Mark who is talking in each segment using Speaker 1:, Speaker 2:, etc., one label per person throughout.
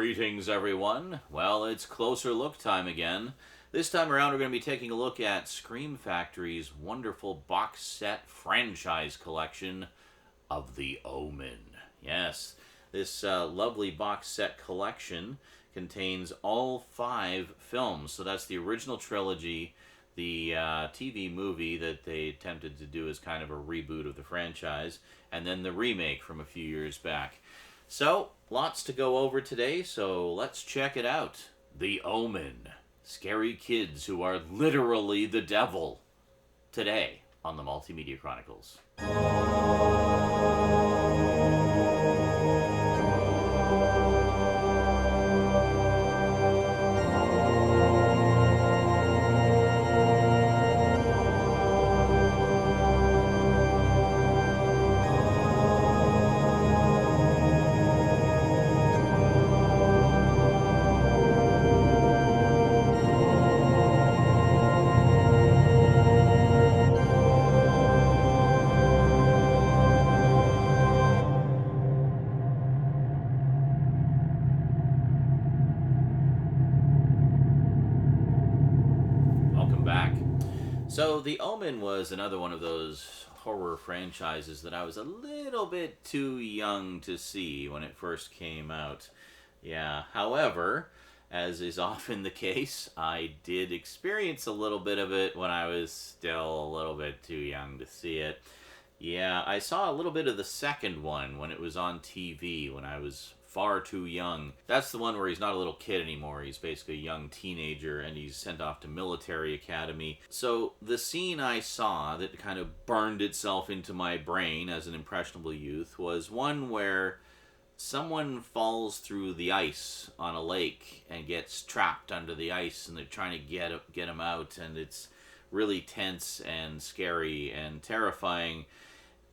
Speaker 1: Greetings, everyone. Well, it's closer look time again. This time around, we're going to be taking a look at Scream Factory's wonderful box set franchise collection of The Omen. Yes, this lovely box set collection contains all 5 films. So that's the original trilogy, the TV movie that they attempted to do as kind of a reboot of the franchise, and then the remake from a few years back. So, lots to go over today, so let's check it out. The Omen. Scary kids who are literally the devil. Today on the Multimedia Chronicles. So, The Omen was another one of those horror franchises that I was a little bit too young to see when it first came out. Yeah, however, as is often the case, I did experience a little bit of it when I was still a little bit too young to see it. Yeah, I saw a little bit of the second one when it was on TV when I was far too young. That's the one where he's not a little kid anymore. He's basically a young teenager and he's sent off to military academy. So the scene I saw that kind of burned itself into my brain as an impressionable youth was one where someone falls through the ice on a lake and gets trapped under the ice and they're trying to get him out, and it's really tense and scary and terrifying.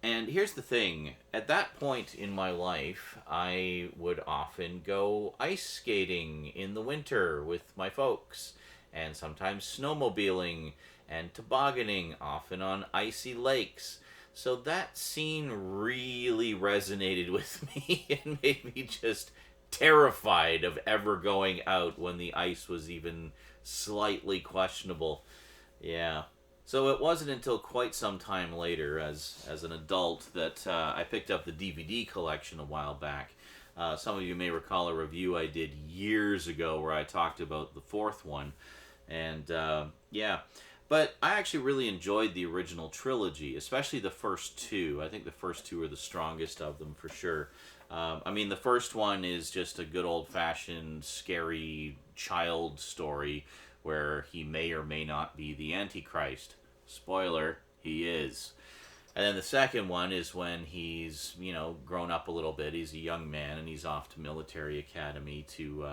Speaker 1: And here's the thing, at that point in my life, I would often go ice skating in the winter with my folks, and sometimes snowmobiling and tobogganing, often on icy lakes. So that scene really resonated with me and made me just terrified of ever going out when the ice was even slightly questionable. Yeah. So it wasn't until quite some time later, as an adult, that I picked up the DVD collection a while back. Some of you may recall a review I did years ago where I talked about the 4th one. And, yeah. But I actually really enjoyed the original trilogy, especially the first 2. I think the first 2 are the strongest of them, for sure. I mean, the first one is just a good old-fashioned, scary child story where he may or may not be the antichrist. Spoiler, he is. And then the second one is when he's, grown up a little bit. He's a young man and he's off to military academy to,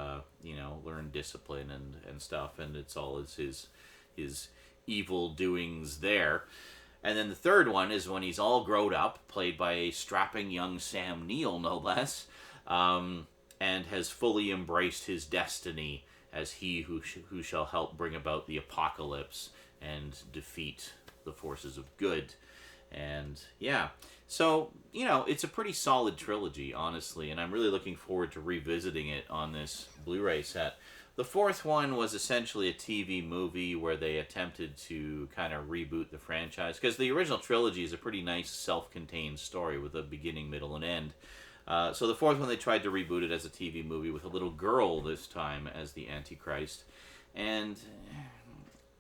Speaker 1: learn discipline and stuff. And it's all his evil doings there. And then the third one is when he's all grown up, played by a strapping young Sam Neill, no less, and has fully embraced his destiny as he who shall help bring about the apocalypse and defeat the forces of good. And yeah, so, it's a pretty solid trilogy, honestly, and I'm really looking forward to revisiting it on this Blu-ray set. The 4th one was essentially a TV movie where they attempted to kind of reboot the franchise, because the original trilogy is a pretty nice self-contained story with a beginning, middle, and end. So the 4th one, they tried to reboot it as a TV movie with a little girl this time as the Antichrist. And,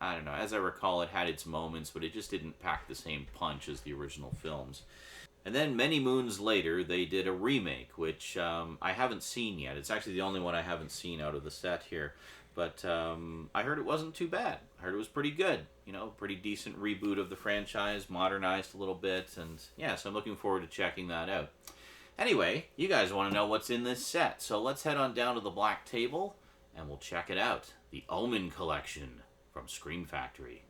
Speaker 1: I don't know, as I recall, it had its moments, but it just didn't pack the same punch as the original films. And then many moons later, they did a remake, which I haven't seen yet. It's actually the only one I haven't seen out of the set here. But I heard it wasn't too bad. I heard it was pretty good. Pretty decent reboot of the franchise, modernized a little bit. And yeah, so I'm looking forward to checking that out. Anyway, you guys want to know what's in this set, so let's head on down to the black table and we'll check it out. The Omen collection from Scream Factory.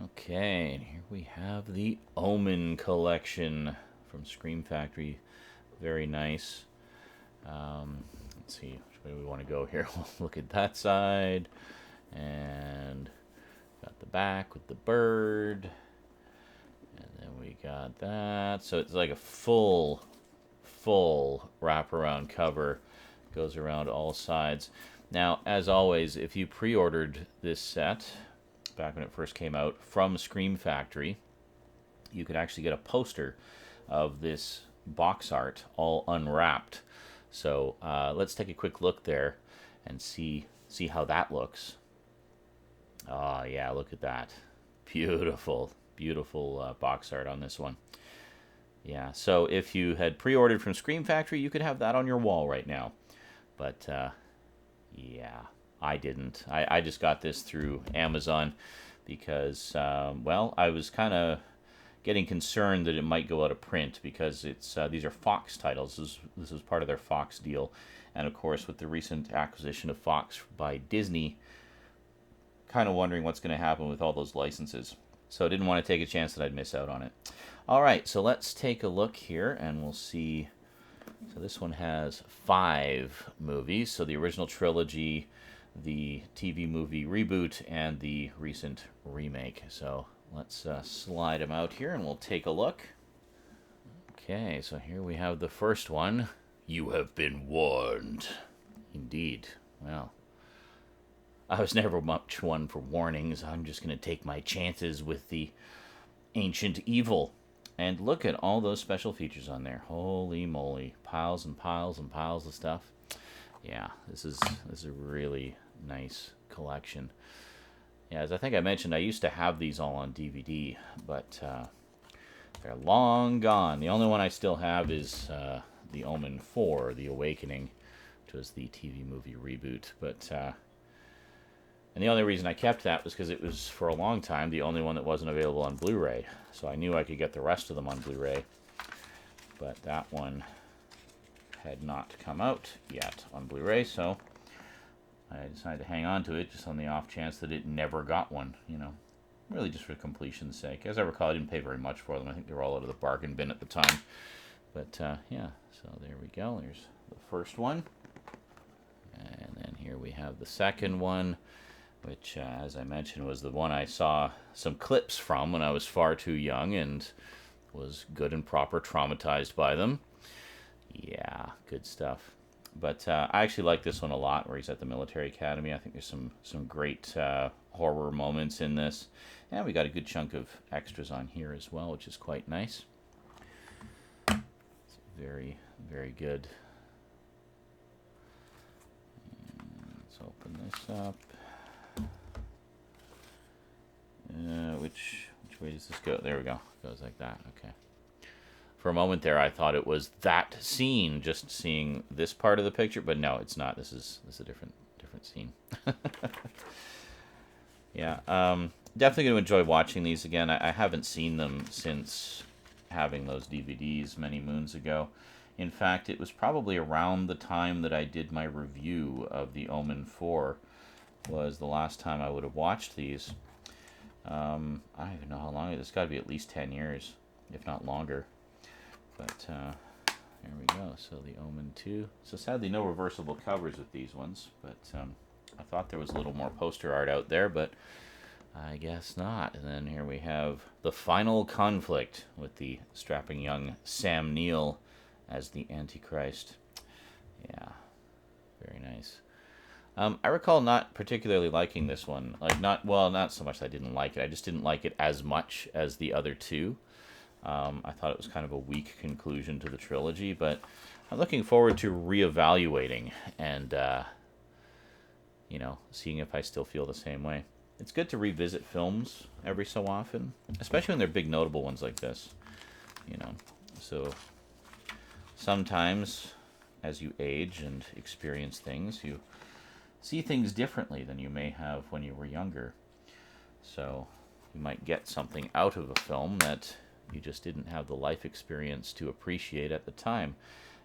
Speaker 1: Okay, here we have the Omen collection from Scream Factory. Very nice. Let's see, which way do we want to go here? We'll look at that side. And got the back with the bird. And then we got that. So it's like a full wraparound cover. Goes around all sides. Now, as always, if you pre-ordered this set back when it first came out from Scream Factory, you could actually get a poster of this box art all unwrapped. So let's take a quick look there and see how that looks. Oh yeah, look at that. Beautiful, beautiful box art on this one. Yeah, so if you had pre-ordered from Scream Factory, you could have that on your wall right now. But yeah, I didn't. I just got this through Amazon because, well, I was kind of getting concerned that it might go out of print because it's these are Fox titles. This is part of their Fox deal. And of course, with the recent acquisition of Fox by Disney, kind of wondering what's going to happen with all those licenses. So I didn't want to take a chance that I'd miss out on it. All right, so let's take a look here and we'll see. So this one has 5 movies. So the original trilogy, the TV movie reboot, and the recent remake. So let's slide them out here and we'll take a look. Okay, so here we have the first one. You have been warned. Indeed. Well, I was never much one for warnings. I'm just going to take my chances with the ancient evil. And look at all those special features on there. Holy moly. Piles and piles and piles of stuff. Yeah, this is a really nice collection. Yeah, as I think I mentioned, I used to have these all on DVD, but they're long gone. The only one I still have is the Omen 4, The Awakening, which was the TV movie reboot. But and the only reason I kept that was because it was, for a long time, the only one that wasn't available on Blu-ray. So I knew I could get the rest of them on Blu-ray. But that one had not come out yet on Blu-ray, so I decided to hang on to it just on the off chance that it never got one, you know. Really just for completion's sake. As I recall, I didn't pay very much for them. I think they were all out of the bargain bin at the time. But, yeah, so there we go. There's the first one. And then here we have the second one, which, as I mentioned, was the one I saw some clips from when I was far too young and was good and proper traumatized by them. Yeah, good stuff. But I actually like this one a lot, where he's at the military academy. I think there's some great horror moments in this. And we got a good chunk of extras on here as well, which is quite nice. It's very, very good. And let's open this up. Which way does this go? There we go. It goes like that. Okay. For a moment there, I thought it was that scene, just seeing this part of the picture, but no, it's not. This is a different scene. Yeah, definitely going to enjoy watching these again. I haven't seen them since having those DVDs many moons ago. In fact, it was probably around the time that I did my review of the Omen 4 was the last time I would have watched these. I don't even know how long. It's got to be at least 10 years, if not longer. But here we go. So the Omen 2. So sadly, no reversible covers with these ones. But I thought there was a little more poster art out there, but I guess not. And then here we have the final conflict with the strapping young Sam Neill as the Antichrist. Yeah, very nice. I recall not particularly liking this one. Not so much that I didn't like it. I just didn't like it as much as the other two. I thought it was kind of a weak conclusion to the trilogy, but I'm looking forward to reevaluating and, seeing if I still feel the same way. It's good to revisit films every so often, especially when they're big notable ones like this, So sometimes as you age and experience things, you see things differently than you may have when you were younger. So you might get something out of a film that you just didn't have the life experience to appreciate at the time.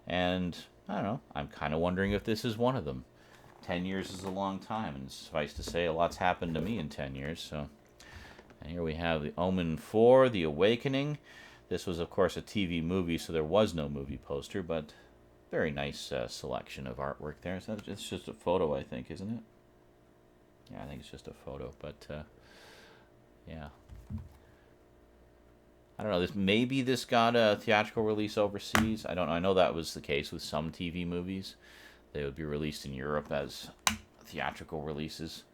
Speaker 1: And I don't know, I'm kind of wondering if this is one of them. 10 years is a long time, and suffice to say, a lot's happened to me in 10 years. So, and here we have the Omen 4, The Awakening. This was, of course, a TV movie, so there was no movie poster, but very nice selection of artwork there. So it's just a photo, I think, isn't it? Yeah, I think it's just a photo, but yeah. I don't know. Maybe this got a theatrical release overseas. I don't know. I know that was the case with some TV movies, they would be released in Europe as theatrical releases.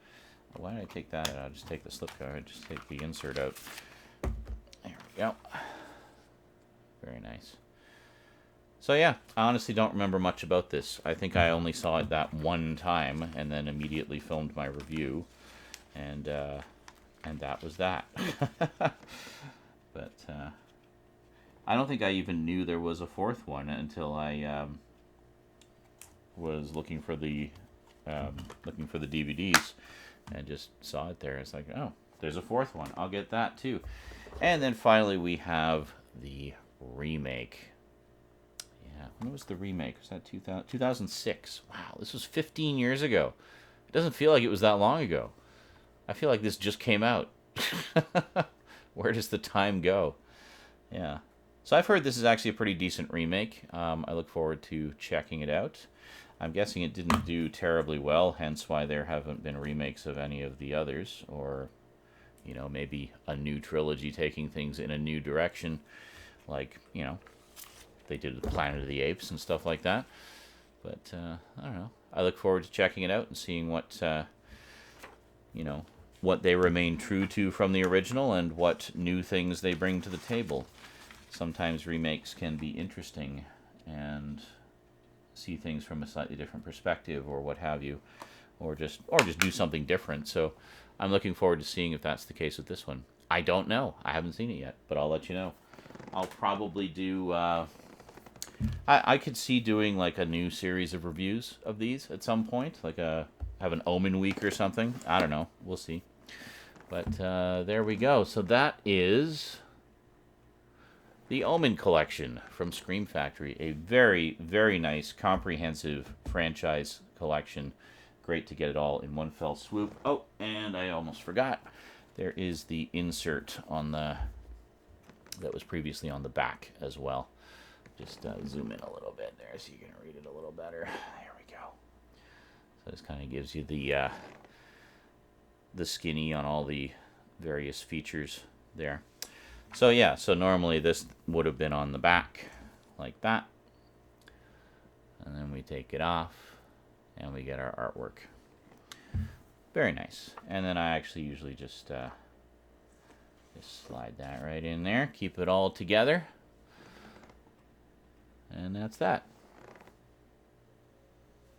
Speaker 1: Why did I take that out? I'll just take the slip card, just take the insert out. There we go. Very nice. So yeah, I honestly don't remember much about this. I think I only saw it that one time and then immediately filmed my review, and that was that. But I don't think I even knew there was a fourth one until I was looking for the DVDs and just saw it there. It's like, oh, there's a fourth one. I'll get that too. And then finally we have the remake. Yeah, when was the remake? Was that 2006? Wow, this was 15 years ago. It doesn't feel like it was that long ago. I feel like this just came out. Where does the time go? Yeah. So I've heard this is actually a pretty decent remake. I look forward to checking it out. I'm guessing it didn't do terribly well, hence why there haven't been remakes of any of the others, or, you know, maybe a new trilogy taking things in a new direction, like, you know, they did with Planet of the Apes and stuff like that. But, I don't know. I look forward to checking it out and seeing what, you know, what they remain true to from the original and what new things they bring to the table. Sometimes remakes can be interesting and see things from a slightly different perspective, or what have you, or just do something different. So I'm looking forward to seeing if that's the case with this one. I don't know. I haven't seen it yet, but I'll let you know. I'll probably do I could see doing like a new series of reviews of these at some point, like have an Omen week or something. I don't know. We'll see. But there we go. So that is the Omen collection from Scream Factory. A very, very nice, comprehensive franchise collection. Great to get it all in one fell swoop. Oh, and I almost forgot. There is the insert on the that was previously on the back as well. Just zoom in a little bit there so you can read it a little better. There we go. So this kind of gives you the skinny on all the various features there. So yeah, so normally this would have been on the back like that. And then we take it off and we get our artwork. Very nice. And then I actually usually just slide that right in there, keep it all together. And that's that.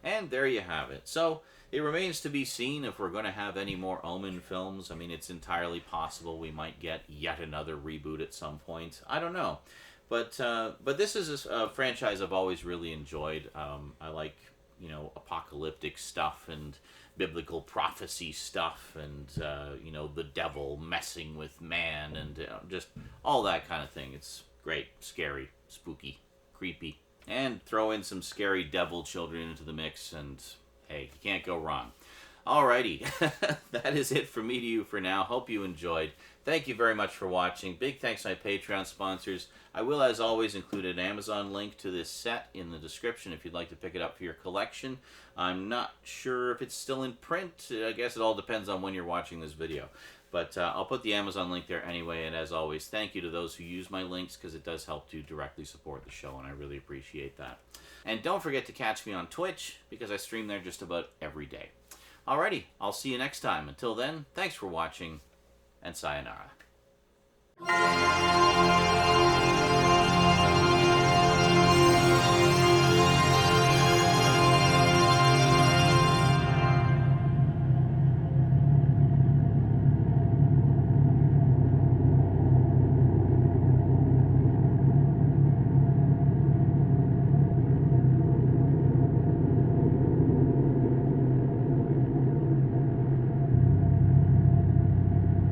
Speaker 1: And there you have it. So it remains to be seen if we're going to have any more Omen films. I mean, it's entirely possible we might get yet another reboot at some point. I don't know. But this is a franchise I've always really enjoyed. I like, you know, apocalyptic stuff and biblical prophecy stuff and, you know, the devil messing with man and just all that kind of thing. It's great, scary, spooky, creepy. And throw in some scary devil children into the mix and, hey, you can't go wrong. Alrighty, that is it from me to you for now. Hope you enjoyed. Thank you very much for watching. Big thanks to my Patreon sponsors. I will, as always, include an Amazon link to this set in the description if you'd like to pick it up for your collection. I'm not sure if it's still in print. I guess it all depends on when you're watching this video. But I'll put the Amazon link there anyway, and as always, thank you to those who use my links because it does help to directly support the show, and I really appreciate that. And don't forget to catch me on Twitch because I stream there just about every day. Alrighty, I'll see you next time. Until then, thanks for watching, and sayonara.